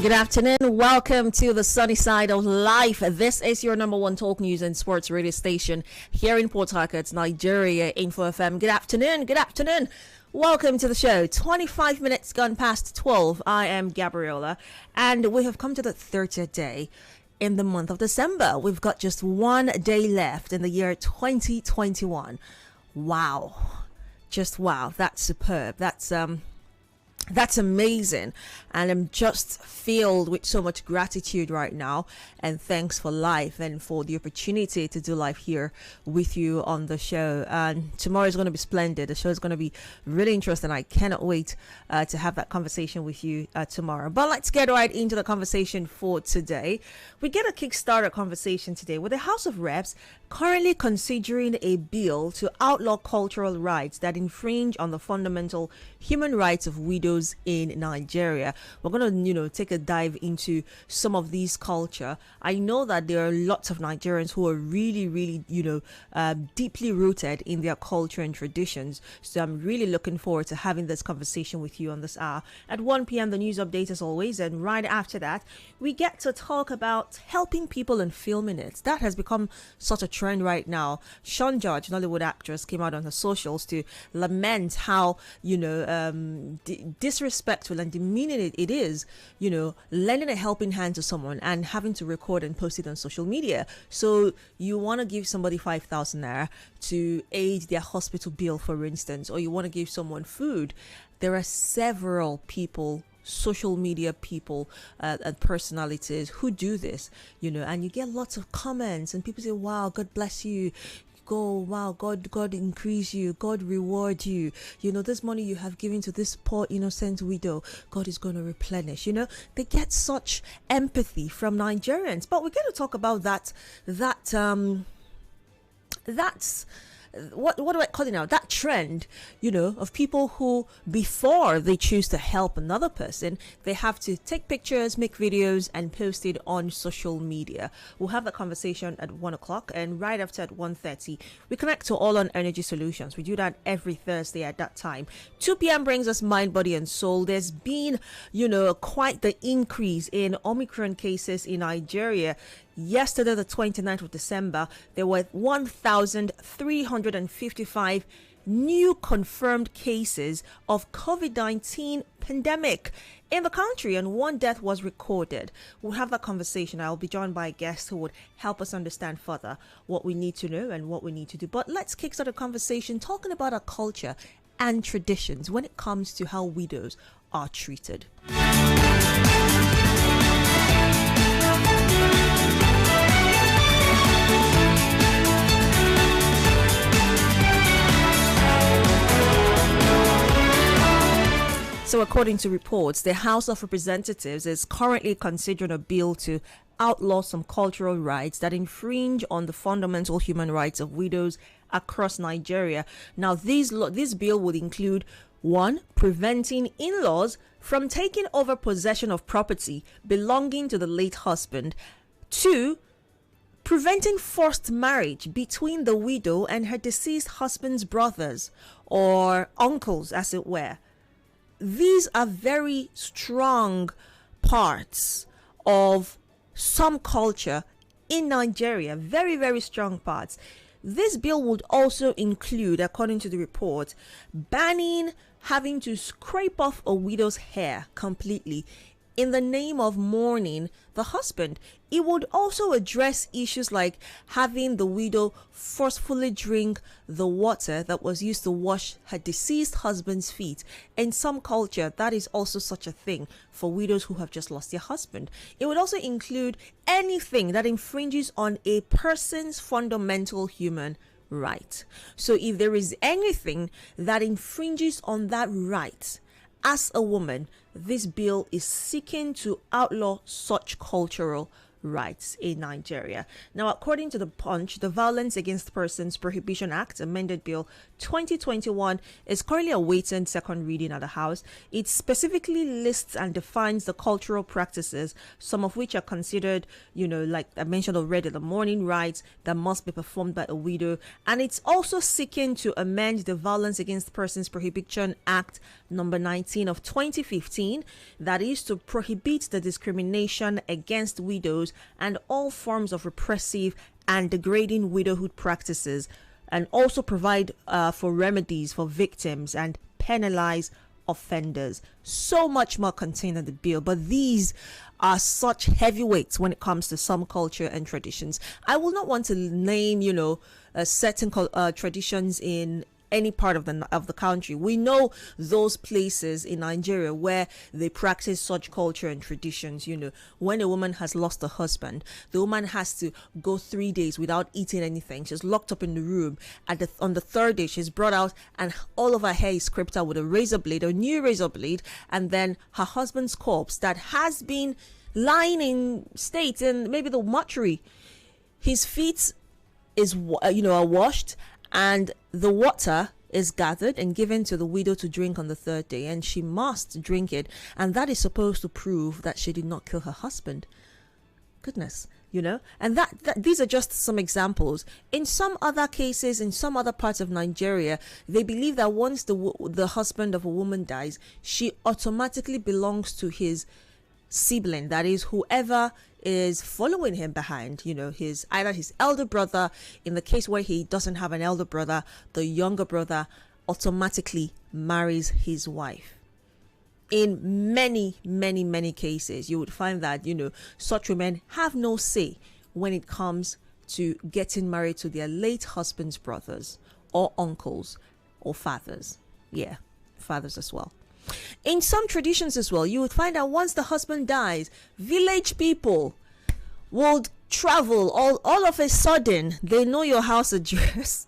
Good afternoon. Welcome to the sunny side of life. This is your number one talk news and sports radio station here in Port Harcourt, Nigeria, Info FM. Good afternoon. Good afternoon. Welcome to the show. 25 minutes gone past 12. I am Gabriella, and we have come to the 30th day in the month of December. We've got just one day left in the year 2021. Wow. Just wow. That's superb. That's amazing, and I'm just filled with so much gratitude right now, and thanks for life and for the opportunity to do life here with you on the show. And tomorrow is going to be splendid. The show is going to be really interesting. I cannot wait to have that conversation with you tomorrow. But let's get right into the conversation for today. We get a Kickstarter conversation today with the House of Reps currently considering a bill to outlaw cultural rights that infringe on the fundamental human rights of widows in Nigeria. We're going to, take a dive into some of these culture. I know that there are lots of Nigerians who are really, really, deeply rooted in their culture and traditions. So I'm really looking forward to having this conversation with you on this hour. At 1 p.m., the news update as always. And right after that, we get to talk about helping people and filming it. That has become such a trend right now. Sean George, Nollywood actress, came out on her socials to lament how, disrespectful and demeaning it is, lending a helping hand to someone and having to record and post it on social media. So you want to give somebody 5,000 naira to aid their hospital bill, for instance, or you want to give someone food. There are several people, social media people and personalities who do this, and you get lots of comments and people say, wow, God bless you. Go, wow, God increase you, God reward you. This money you have given to this poor innocent widow, God is going to replenish. They get such empathy from Nigerians. But we're going to talk about that's what do I call it now? That trend, of people who, before they choose to help another person, they have to take pictures, make videos, and post it on social media. We'll have that conversation at 1 o'clock, and right after at 1:30, we connect to All on Energy Solutions. We do that every Thursday at that time. 2 p.m. brings us Mind, Body, and Soul. There's been, quite the increase in Omicron cases in Nigeria. Yesterday, the 29th of December, there were 1,355 new confirmed cases of COVID-19 pandemic in the country, and one death was recorded. We'll have that conversation. I'll be joined by a guest who would help us understand further what we need to know and what we need to do. But let's kickstart a conversation talking about our culture and traditions when it comes to how widows are treated. So according to reports, the House of Representatives is currently considering a bill to outlaw some cultural rights that infringe on the fundamental human rights of widows across Nigeria. Now, this bill would include: 1. Preventing in-laws from taking over possession of property belonging to the late husband. 2. Preventing forced marriage between the widow and her deceased husband's brothers or uncles, as it were. These are very strong parts of some culture in Nigeria. Very, very strong parts. This bill would also include, according to the report, banning having to scrape off a widow's hair completely in the name of mourning the husband. It would also address issues like having the widow forcefully drink the water that was used to wash her deceased husband's feet. In some culture, that is also such a thing for widows who have just lost their husband. It would also include anything that infringes on a person's fundamental human right. So if there is anything that infringes on that right, as a woman, this bill is seeking to outlaw such cultural rights in Nigeria. Now, according to the Punch, the Violence Against Persons Prohibition Act, amended Bill 2021, is currently awaiting second reading at the House. It specifically lists and defines the cultural practices, some of which are considered, like I mentioned already, the mourning rites that must be performed by a widow. And it's also seeking to amend the Violence Against Persons Prohibition Act number 19 of 2015, that is to prohibit the discrimination against widows and all forms of repressive and degrading widowhood practices, and also provide for remedies for victims and penalize offenders. So much more contained in the bill, but these are such heavyweights when it comes to some culture and traditions. I will not want to name, certain traditions in any part of the country. We know those places in Nigeria where they practice such culture and traditions. When a woman has lost a husband, the woman has to go 3 days without eating anything. She's locked up in the room. On the third day, she's brought out and all of her hair is scraped out with a razor blade, a new razor blade, and then her husband's corpse that has been lying in state in maybe the mortuary, his feet are washed, and the water is gathered and given to the widow to drink on the third day, and she must drink it, and that is supposed to prove that she did not kill her husband. Goodness, and that these are just some examples. In some other cases, in some other parts of Nigeria, they believe that once the husband of a woman dies, she automatically belongs to his sibling, that is whoever is following him behind, either his elder brother. In the case where he doesn't have an elder brother, the younger brother automatically marries his wife. In many, many, many cases, you would find that, such women have no say when it comes to getting married to their late husband's brothers or uncles or fathers. Yeah, fathers as well. In some traditions as well, you would find that once the husband dies, village people would travel all of a sudden. They know your house address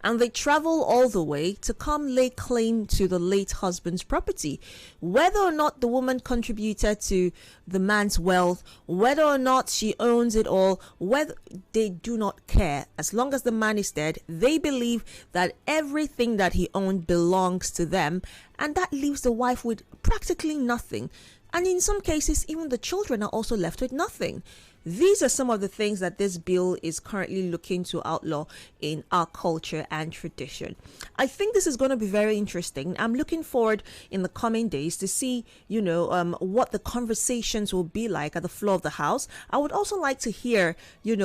and they travel all the way to come lay claim to the late husband's property. Whether or not the woman contributed to the man's wealth, whether or not she owns it all, whether they do not care. As long as the man is dead, they believe that everything that he owned belongs to them, and that leaves the wife with practically nothing. And in some cases, even the children are also left with nothing. These are some of the things that this bill is currently looking to outlaw in our culture and tradition. I think this is going to be very interesting. I'm looking forward in the coming days to see, what the conversations will be like at the floor of the House. I would also like to hear,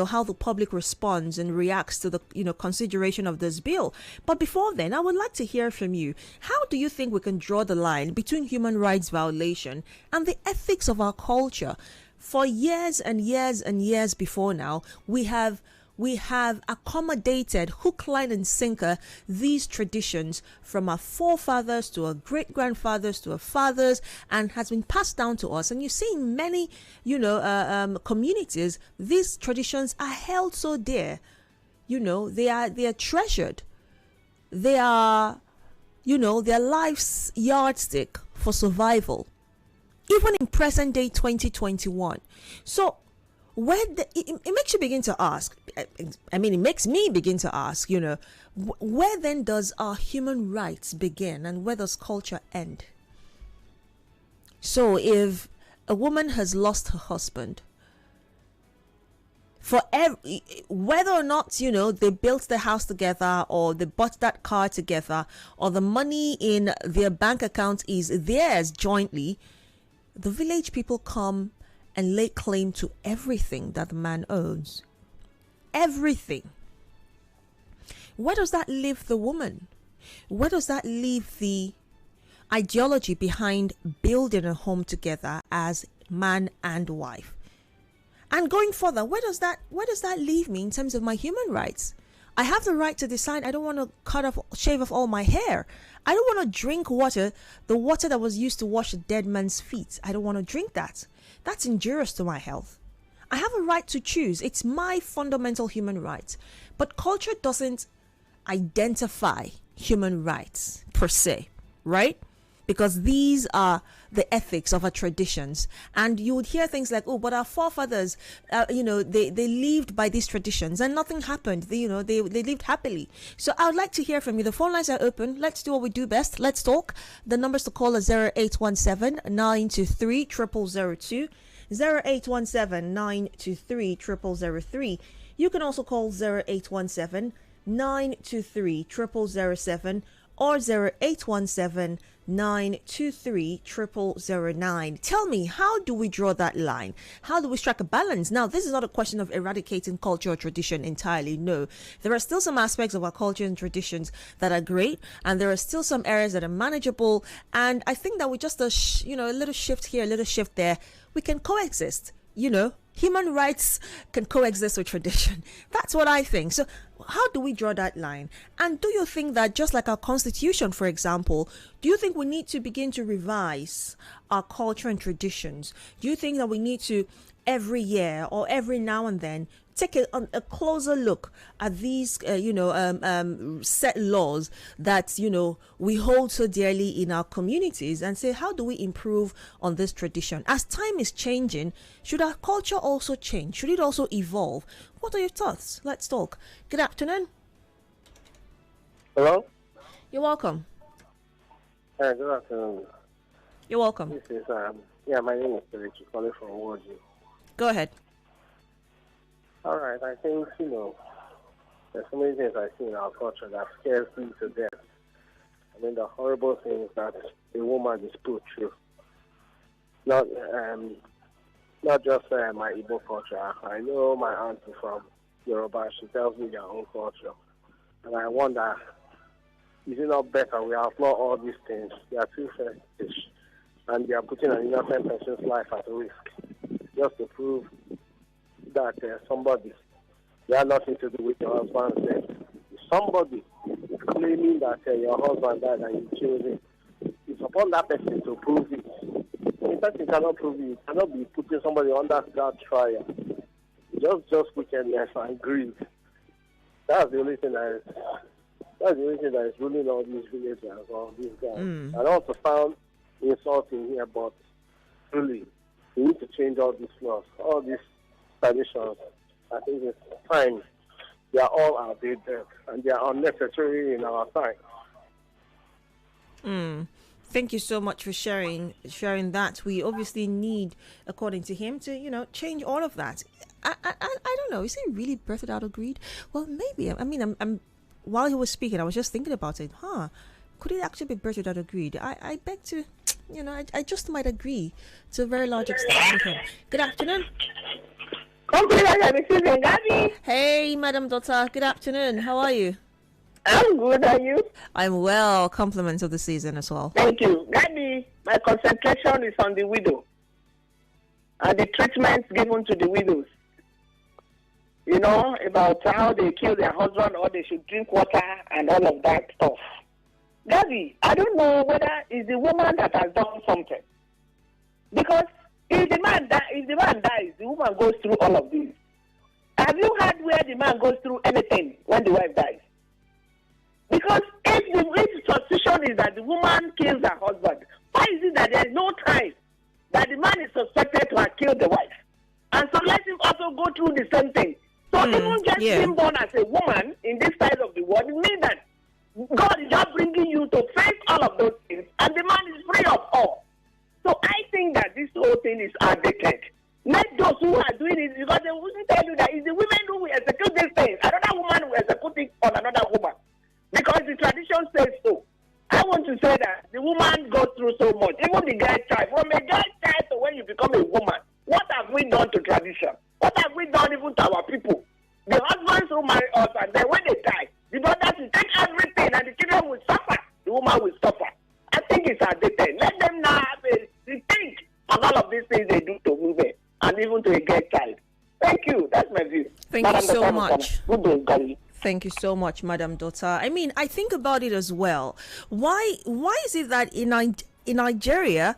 how the public responds and reacts to the, consideration of this bill. But before then, I would like to hear from you. How do you think we can draw the line between human rights violation and the ethics of our culture? For years and years and years before now, we have accommodated hook, line and sinker these traditions from our forefathers to our great grandfathers to our fathers, and has been passed down to us. And you see in many communities, these traditions are held so dear. They are treasured. They are their life's yardstick for survival, even in present day 2021. So it makes you begin to ask, it makes me begin to ask, where then does our human rights begin and where does culture end? So if a woman has lost her husband, whether or not they built the house together or they bought that car together or the money in their bank account is theirs jointly, the village people come and lay claim to everything that the man owns. Everything. Where does that leave the woman? Where does that leave the ideology behind building a home together as man and wife? And going further, where does that leave me in terms of my human rights? I have the right to decide I don't want to shave off all my hair. I don't want to drink water, the water that was used to wash a dead man's feet. I don't want to drink that. That's injurious to my health. I have a right to choose. It's my fundamental human right. But culture doesn't identify human rights per se, right? because these are the ethics of our traditions. And you would hear things like, oh, but our forefathers, they lived by these traditions and nothing happened. They lived happily. So I would like to hear from you. The phone lines are open. Let's do what we do best. Let's talk. The numbers to call are 0817-923-0002, 0817-923-0003. You can also call 0817-923-0007 or 0817-923-0009. Tell me, how do we draw that line? How do we strike a balance? Now, this is not a question of eradicating culture or tradition entirely. No, there are still some aspects of our culture and traditions that are great, and there are still some areas that are manageable. And I think that with just a little shift here, a little shift there, we can coexist. Human rights can coexist with tradition. That's what I think. So how do we draw that line? And do you think that, just like our constitution, for example, do you think we need to begin to revise our culture and traditions? Do you think that we need to, every year or every now and then, take a closer look at these, set laws that, we hold so dearly in our communities, and say, how do we improve on this tradition? As time is changing, should our culture also change? Should it also evolve? What are your thoughts? Let's talk. Good afternoon. Hello? You're welcome. Good afternoon. You're welcome. This is, my name is Felix, calling from Warji. Go ahead. All right, I think, there's so many things I see in our culture that scares me to death. I mean, the horrible things that a woman is put through. Not just my Igbo culture. I know my aunt is from Yoruba. She tells me their own culture. And I wonder, is it not better we outlaw all these things? They are too fetish. And they are putting an innocent person's life at risk just to prove that somebody, they have nothing to do with your husband's death. Somebody is claiming that your husband died and you killed him. It's upon that person to prove it. The person cannot prove it. You cannot be putting somebody under that trial. Just wickedness and greed. That's the only thing that is ruling all these villagers or these guys. I don't want to sound insulting here, but really, we need to change all these laws, all these traditions. I think it's time. They are all outdated and they are unnecessary in our time. Thank you so much for sharing that. We obviously need, according to him, to change all of that. I don't know. Is it really birthed out of greed? Well, maybe. I mean, I'm while he was speaking, I was just thinking about it. Could it actually be birthed out of greed? I beg to, I just might agree to a very large extent with him. Good afternoon. Hey, Madam Daughter. Good afternoon. How are you? I'm good. Are you? I'm well. Compliments of the season as well. Thank you. Gabby, my concentration is on the widow and the treatments given to the widows. About how they kill their husband or they should drink water and all of that stuff. Gabby, I don't know whether it's the woman that has done something. Because if the man dies, the woman goes through all of this. Have you heard where the man goes through anything when the wife dies? Because if the suspicion is that the woman kills her husband, why is it that there is no time that the man is suspected to have killed the wife? And so let him also go through the same thing. So even just being born as a woman in this side of the world, it means that God is just bringing you to face all of those things, and the man is free of all. So I think that this whole thing is outdated. Not those who are doing it, because they will tell you that it's the women who will execute these things. Another woman will execute it on another woman. Because the tradition says so. I want to say that the woman goes through so much. Even the girl child. From a girl child to when you become a woman, what have we done to tradition? What have we done even to our people? The husbands who marry us, and then when they die, the brothers will take everything and the children will suffer. The woman will suffer. I think it's outdated. Let them now have a think of all of these things they do to women and even to a girl child. Thank you. That's my view. Thank you so much. Thank you so much, Madam Daughter. I mean, I think about it as well. Why is it that in Nigeria,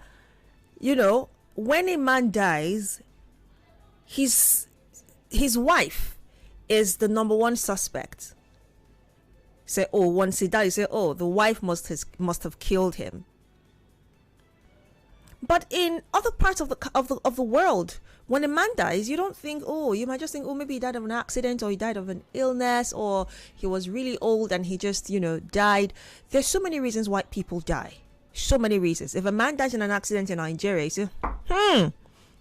when a man dies, his wife is the number one suspect? Say, once he dies, say, the wife must have killed him. But in other parts of the world, when a man dies, you don't think, oh, you might just think, oh, maybe he died of an accident, or he died of an illness, or he was really old and he just, died. There's so many reasons why people die. So many reasons. If a man dies in an accident in Nigeria, you say,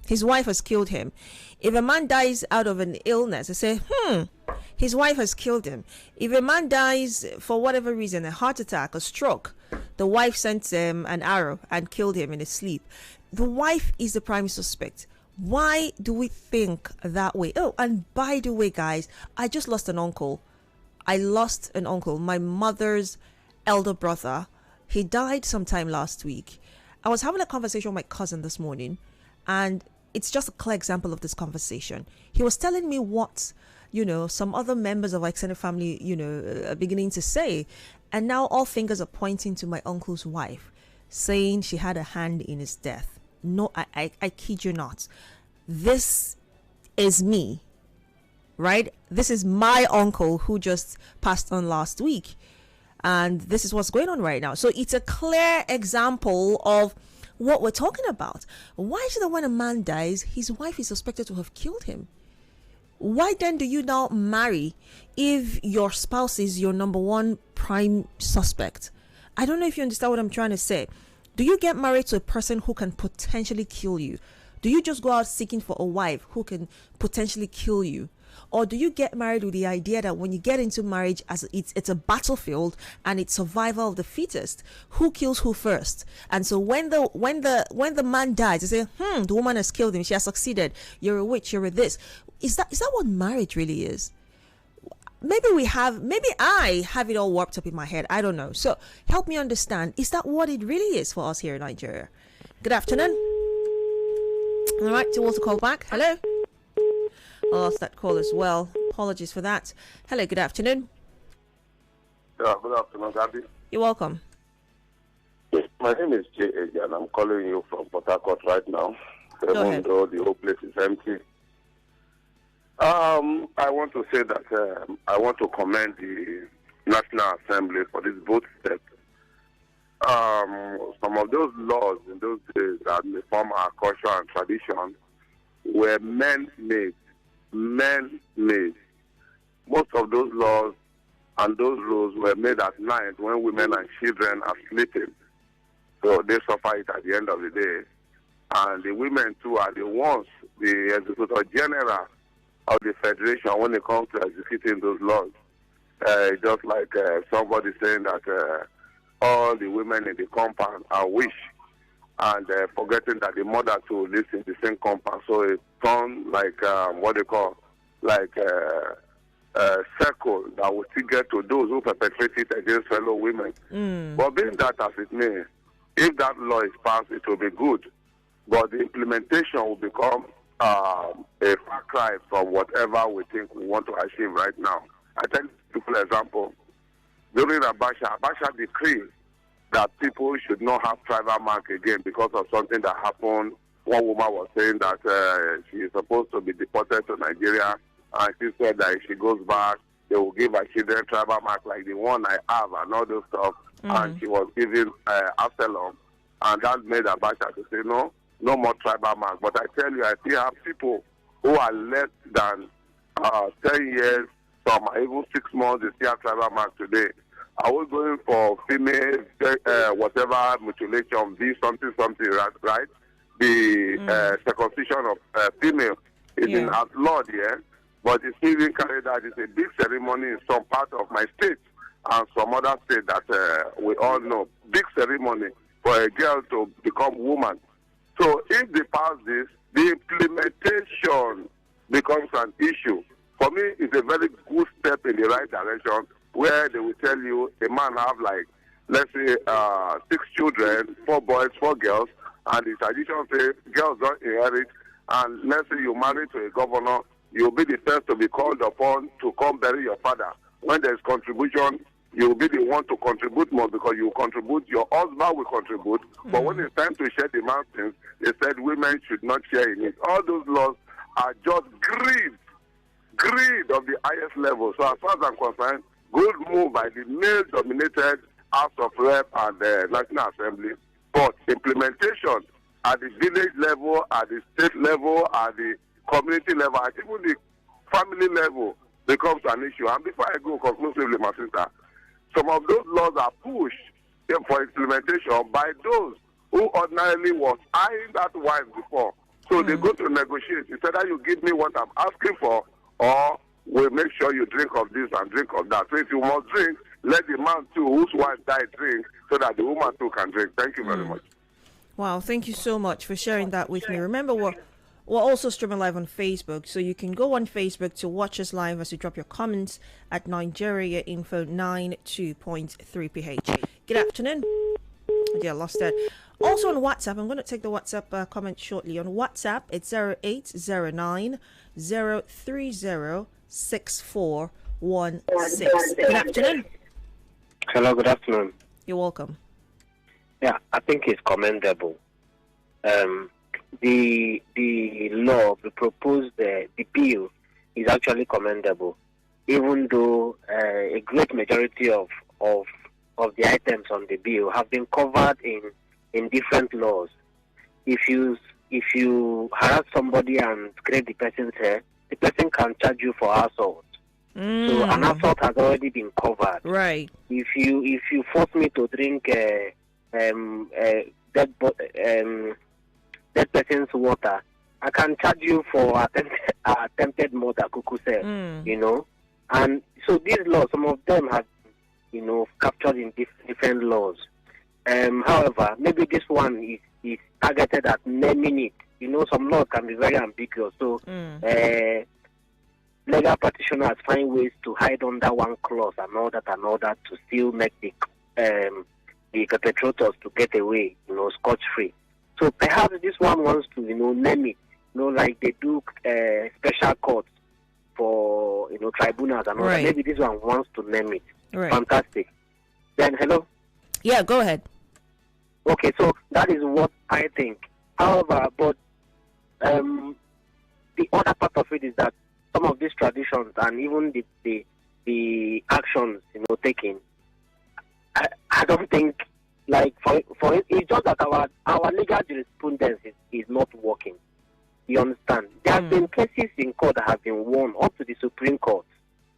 his wife has killed him. If a man dies out of an illness, they say, his wife has killed him. If a man dies for whatever reason, a heart attack, a stroke, the wife sent him an arrow and killed him in his sleep. The wife is the prime suspect. Why do we think that way? Oh, and by the way, guys, I just lost an uncle. My mother's elder brother. He died sometime last week. I was having a conversation with my cousin this morning, and it's just a clear example of this conversation. He was telling me what, some other members of our extended family, are beginning to say. And now all fingers are pointing to my uncle's wife, saying she had a hand in his death. No, I kid you not. This is me, right? This is my uncle who just passed on last week. And this is what's going on right now. So it's a clear example of what we're talking about. Why is it that when a man dies, his wife is suspected to have killed him? Why then do you now marry if your spouse is your number one prime suspect? I don't know if you understand what I'm trying to say. Do you get married to a person who can potentially kill you? Do you just go out seeking for a wife who can potentially kill you? Or do you get married with the idea that when you get into marriage, as it's a battlefield and it's survival of the fittest, who kills who first? And so when the man dies, they say, the woman has killed him, she has succeeded, you're a witch, you're a this. Is that what marriage really is? Maybe I have it all warped up in my head. I don't know. So help me understand. Is that what it really is for us here in Nigeria? Good afternoon. All right, do you want to call back? Hello? I lost that call as well. Apologies for that. Hello, good afternoon. Yeah, good afternoon, Gabby. You're welcome. Yes, my name is Jay and I'm calling you from Port Harcourt right now. Even though the whole place is empty. I want to say that I want to commend the National Assembly for this bold step. Some of those laws in those days that may form our culture and tradition were men-made. Most of those laws and those rules were made at night when women and children are sleeping. So they suffer it at the end of the day. And the women too are the ones, the Executor General of the Federation when it comes to executing those laws. Just like somebody saying that all the women in the compound are witch, and forgetting that the mother too lives in the same compound. So it turned like what they call like a circle that will still get to those who perpetrate it against fellow women. But being that as it may, if that law is passed, it will be good. But the implementation will become a far cry from whatever we think we want to achieve right now. I tell you a simple example. During Abacha decreed that people should not have tribal mark again because of something that happened. One woman was saying that she is supposed to be deported to Nigeria, and she said that if she goes back, they will give her children tribal mark like the one I have and all those stuff. And she was giving Absalom, and that made Abacha to say no more tribal mark. But I tell you, I still have people who are less than 10 years, some are even 6 months, they still have tribal mark today. Are we going for female, whatever mutilation, be something, right? The circumcision of female is in outlawed here, but it's still being carried out. It's a big ceremony in some part of my state and some other state that we all know. Big ceremony for a girl to become woman. So if they pass this, the implementation becomes an issue. For me, it's a very good step in the right direction, where they will tell you a man have like, let's say, 6 children, 4 boys, 4 girls, and the tradition says girls don't inherit, and let's say you marry to a governor, you'll be the first to be called upon to come bury your father. When there's contribution, you'll be the one to contribute more because you contribute, your husband will contribute, but when it's time to share the mountains, they said women should not share in it. All those laws are just greed of the highest level. So as far as I'm concerned, good move by the male-dominated House of Rep and the National Assembly, but implementation at the village level, at the state level, at the community level, at even the family level becomes an issue. And before I go conclusively, my sister, some of those laws are pushed for implementation by those who ordinarily was eyeing that wife before. So they go to negotiate. It's either you give me what I'm asking for, or we'll make sure you drink of this and drink of that. So if you must drink, let the man too, whose wife died, drink, so that the woman too can drink. Thank you very much. Wow, thank you so much for sharing that with me. Remember, we're also streaming live on Facebook, so you can go on Facebook to watch us live as you drop your comments at Nigeria Info 92.3ph. Good afternoon. Yeah, lost that. Also on WhatsApp, I'm going to take the WhatsApp comment shortly. On WhatsApp, it's 0809 030 6416. Good afternoon. Hello, good afternoon. You're welcome. Yeah, I think it's commendable. The law, the proposed the bill is actually commendable, even though a great majority of the items on the bill have been covered in different laws. If you harass somebody and scrape the person's hair, the person can charge you for assault. So an assault has already been covered. Right. If you force me to drink dead person's water, I can charge you for attempted murder, Kuku said, you know. And so these laws, some of them have, captured in different laws. However, maybe this one is targeted at naming it. Some laws can be very ambiguous. So legal practitioners find ways to hide under one clause and all that to still make the perpetrators to get away, scotch-free. So perhaps this one wants to, name it, like they do special courts for, tribunals and all that. Maybe this one wants to name it. Right. Fantastic. Then, hello? Yeah, go ahead. Okay, so that is what I think. However, but the other part of it is that some of these traditions and even the actions, taken, I don't think, like, for it's just that our legal jurisprudence is not working. You understand? There have been cases in court that have been won up to the Supreme Court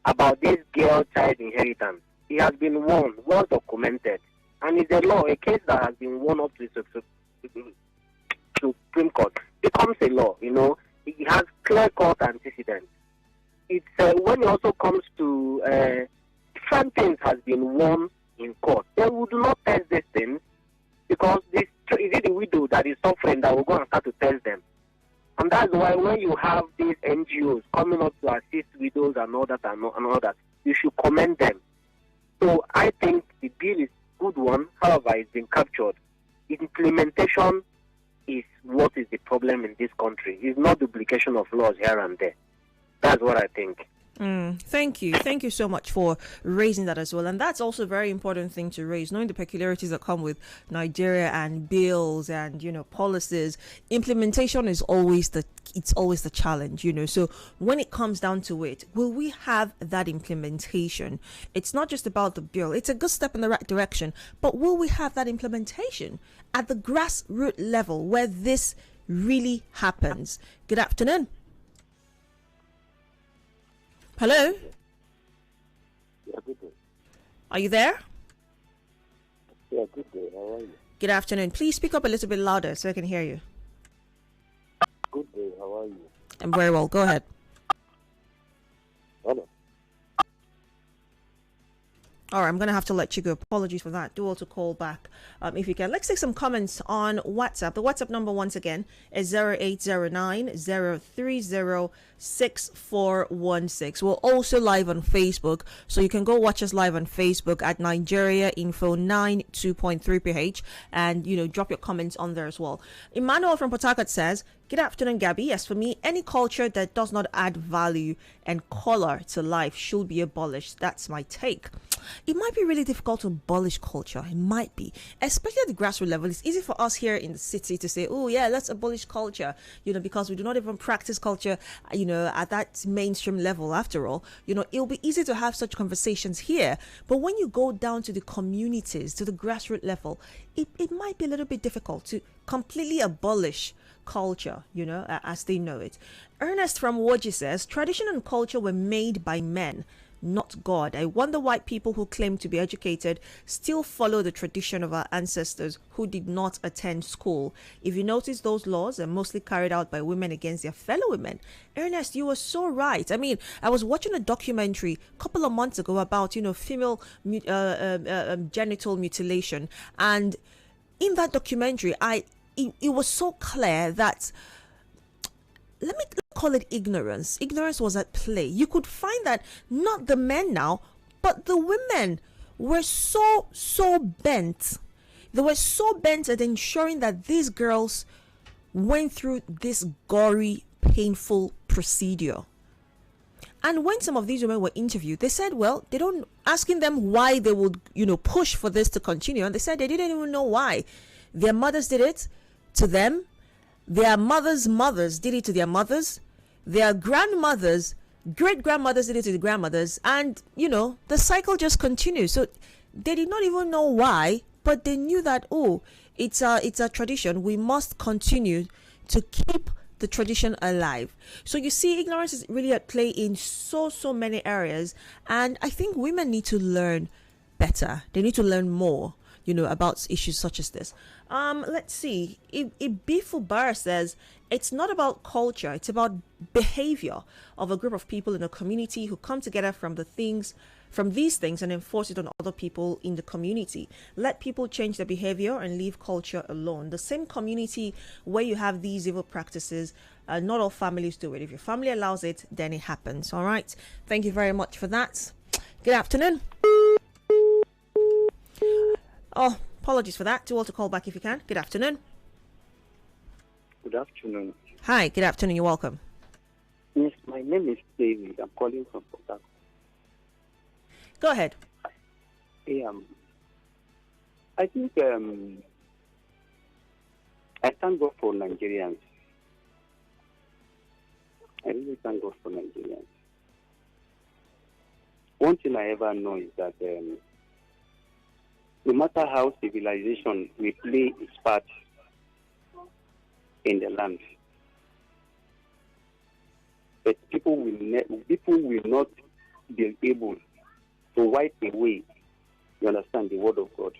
about this girl-child inheritance. It has been won, well documented. And it's a law, a case that has been won up to the Supreme Court becomes a law, It has clear-cut antecedents. It's when it also comes to different things has been won in court. They would not test these things because is it the widow that is suffering that will go and start to test them. And that's why when you have these NGOs coming up to assist widows and all that, you should commend them. So I think the bill is a good one. However, it's been captured. Implementation is what is the problem in this country. It's not duplication of laws here and there. That's what I think. Thank you so much for raising that as well. And that's also a very important thing to raise, knowing the peculiarities that come with Nigeria and bills and policies. Implementation is always the challenge, so when it comes down to it, will we have that implementation? It's not just about the bill. It's a good step in the right direction, but will we have that implementation at the grassroots level where this really happens? Good afternoon. Hello? Yeah, good day. Are you there? Yeah, good day. How are you? Good afternoon. Please speak up a little bit louder so I can hear you. Good day. How are you? I'm very well. Go ahead. Hello. All right, I'm going to have to let you go. Apologies for that. Do also call back if you can. Let's take some comments on WhatsApp. The WhatsApp number, once again, is 0809 030 6416. We're also live on Facebook, so you can go watch us live on Facebook at Nigeria Info 92.3ph and, drop your comments on there as well. Emmanuel from Port Harcourt says, good afternoon, Gabby. Yes, for me, any culture that does not add value and color to life should be abolished. That's my take. It might be really difficult to abolish culture. It might be, especially at the grassroots level. It's easy for us here in the city to say, oh yeah, let's abolish culture, because we do not even practice culture, at that mainstream level. After all, it'll be easy to have such conversations here. But when you go down to the communities, to the grassroots level, it might be a little bit difficult to completely abolish culture, as they know it. Ernest from Woji says, tradition and culture were made by men, not God. I wonder why people who claim to be educated still follow the tradition of our ancestors who did not attend school. If you notice, those laws are mostly carried out by women against their fellow women. Ernest, you were so right. I mean, I was watching a documentary a couple of months ago about, female genital mutilation. And in that documentary, it was so clear that, let me call it ignorance. Ignorance was at play. You could find that not the men now, but the women were so bent. They were so bent at ensuring that these girls went through this gory, painful procedure. And when some of these women were interviewed, they said, well, they don't, asking them why they would, push for this to continue. And they said they didn't even know why. Their mothers did it to them. Their mothers did it to their mothers. Their grandmothers, great-grandmothers did it to the grandmothers. And, the cycle just continues. So they did not even know why, but they knew that, it's a tradition. We must continue to keep the tradition alive. So you see, ignorance is really at play in so many areas. And I think women need to learn better. They need to learn more, about issues such as this. Let's see. Ibifu Bar says, it's not about culture, it's about behavior of a group of people in a community who come together from these things and enforce it on other people in the community. Let people change their behavior and leave culture alone. The same community where you have these evil practices, not all families do it. If your family allows it, then it happens. All right. Thank you very much for that. Good afternoon. Oh, apologies for that. Do all to call back if you can. Good afternoon. Good afternoon. Hi, good afternoon. You're welcome. Yes, my name is David. I'm calling from Port Harcourt. Go ahead. I think I thank God for Nigerians. I really thank God for Nigerians. One thing I ever know is that no matter how civilization will play its part in the land, but people will not be able to wipe away, you understand, the word of God.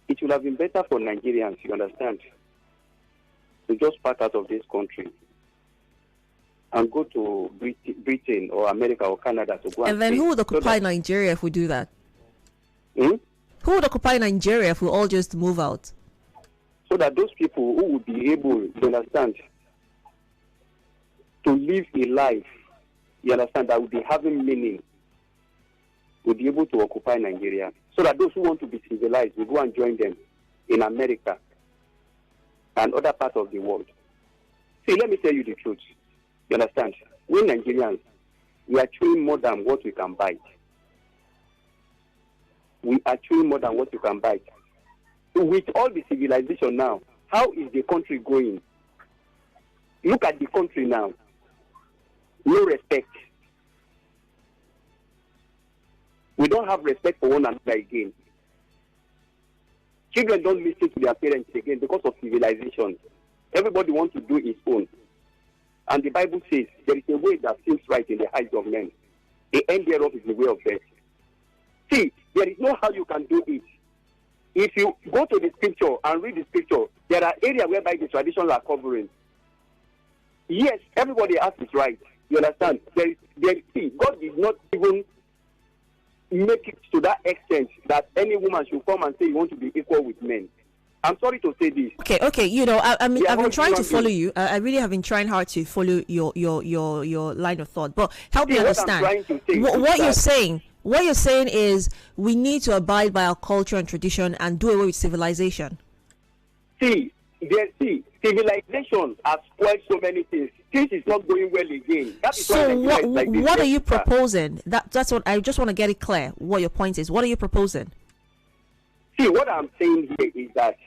It would have been better for Nigerians, you understand, to just pack out of this country and go to Britain or America or Canada to go and then who would occupy Nigeria if we do that? Who would occupy Nigeria if we all just move out? So that those people who would be able, you understand, to live a life, you understand, that would be having meaning, will be able to occupy Nigeria. So that those who want to be civilized will go and join them in America and other parts of the world. See, let me tell you the truth. You understand? We Nigerians, we are chewing more than what we can bite. We are chewing more than what you can bite. So with all the civilization now, how is the country going? Look at the country now. No respect. We don't have respect for one another again. Children don't listen to their parents again because of civilization. Everybody wants to do his own. And the Bible says there is a way that seems right in the eyes of men. The end thereof is the way of death. See, there is no how you can do it. If you go to the scripture and read the scripture, there are areas whereby the traditions are covering. Yes, everybody has his right. You understand? See, God did not even make it to that extent that any woman should come and say you want to be equal with men. I'm sorry to say this. Okay. I've been trying to follow you. I really have been trying hard to follow your line of thought. But help me understand what you're saying. What you're saying is we need to abide by our culture and tradition and do away with civilization. See, civilization has spoiled so many things. Things is not going well again. That is so what are you proposing? That's what I just want to get it clear. What your point is? What are you proposing? See, what I'm saying here is that,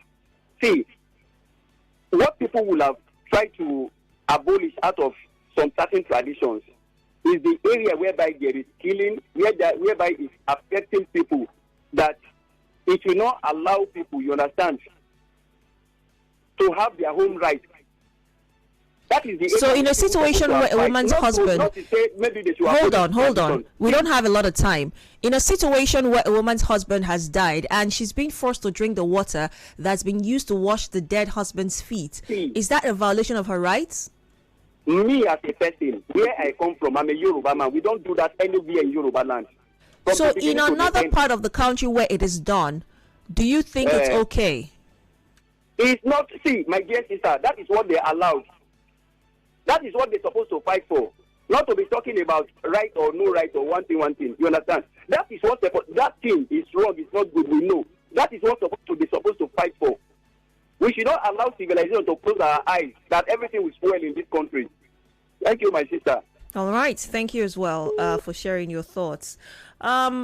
what people will have tried to abolish out of some certain traditions is the area whereby there is killing, whereby it's affecting people, that it will not allow people, you understand, to have their home right. That is the So in a situation where a woman's husband, hold on, we don't have a lot of time. In a situation where a woman's husband has died and she's being forced to drink the water that's been used to wash the dead husband's feet, is that a violation of her rights? Me as a person, where I come from, I'm a Yoruba man. We don't do that anywhere in Yoruba land. So in another part of the country where it is done, do you think it's okay? It's not. See, my dear sister, that is what they allowed. That is what they're supposed to fight for. Not to be talking about right or no right or one thing. You understand? That is what that thing is wrong. It's not good. We know. That is what they're supposed to fight for. We should not allow civilization to close our eyes that everything will spoil in this country. Thank you, my sister. All right. Thank you as well for sharing your thoughts.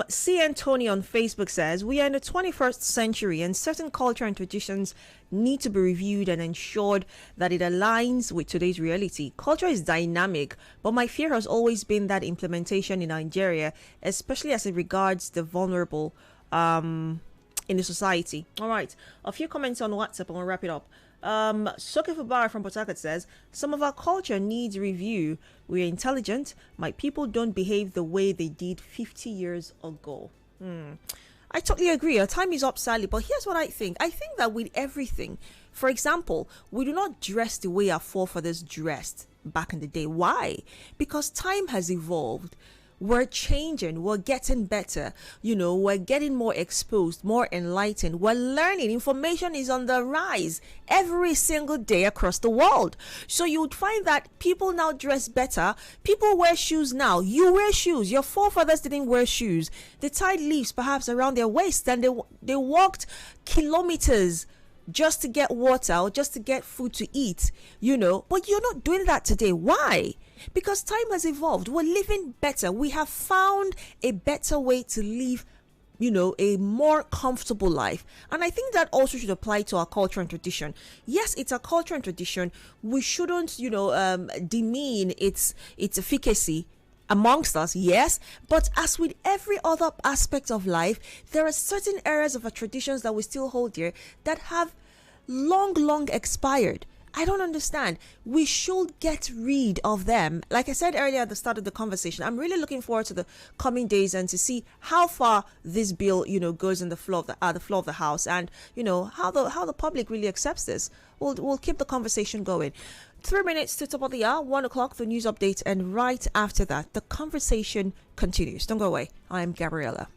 C. Anthony on Facebook says, we are in the 21st century and certain culture and traditions need to be reviewed and ensured that it aligns with today's reality. Culture is dynamic, but my fear has always been that implementation in Nigeria, especially as it regards the vulnerable in the society. All right. A few comments on WhatsApp and we'll wrap it up. Soke Fubara from Port Harcourt says, some of our culture needs review. We are intelligent. My people don't behave the way they did 50 years ago. I totally agree. Our time is up, Sally. But here's what I think. I think that with everything, for example, we do not dress the way our forefathers dressed back in the day. Why? Because time has evolved. We're changing, we're getting better, we're getting more exposed, more enlightened, we're learning. Information is on the rise every single day across the world. So you would find that people now dress better. People wear shoes now. You wear shoes. Your forefathers didn't wear shoes. They tied leaves perhaps around their waist and they walked kilometers just to get water or just to get food to eat, but you're not doing that today. Why? Because time has evolved. We're living better. We have found a better way to live, a more comfortable life. And I think that also should apply to our culture and tradition. Yes, it's a culture and tradition. We shouldn't, demean its efficacy amongst us, yes, but as with every other aspect of life, there are certain areas of our traditions that we still hold dear that have long expired. I don't understand. We should get rid of them. Like I said earlier at the start of the conversation, I'm really looking forward to the coming days and to see how far this bill, goes in the floor of the House, and how the public really accepts this. We'll keep the conversation going. 3 minutes to top of the hour, 1 o'clock, the news update, and right after that, the conversation continues. Don't go away. I am Gabriella.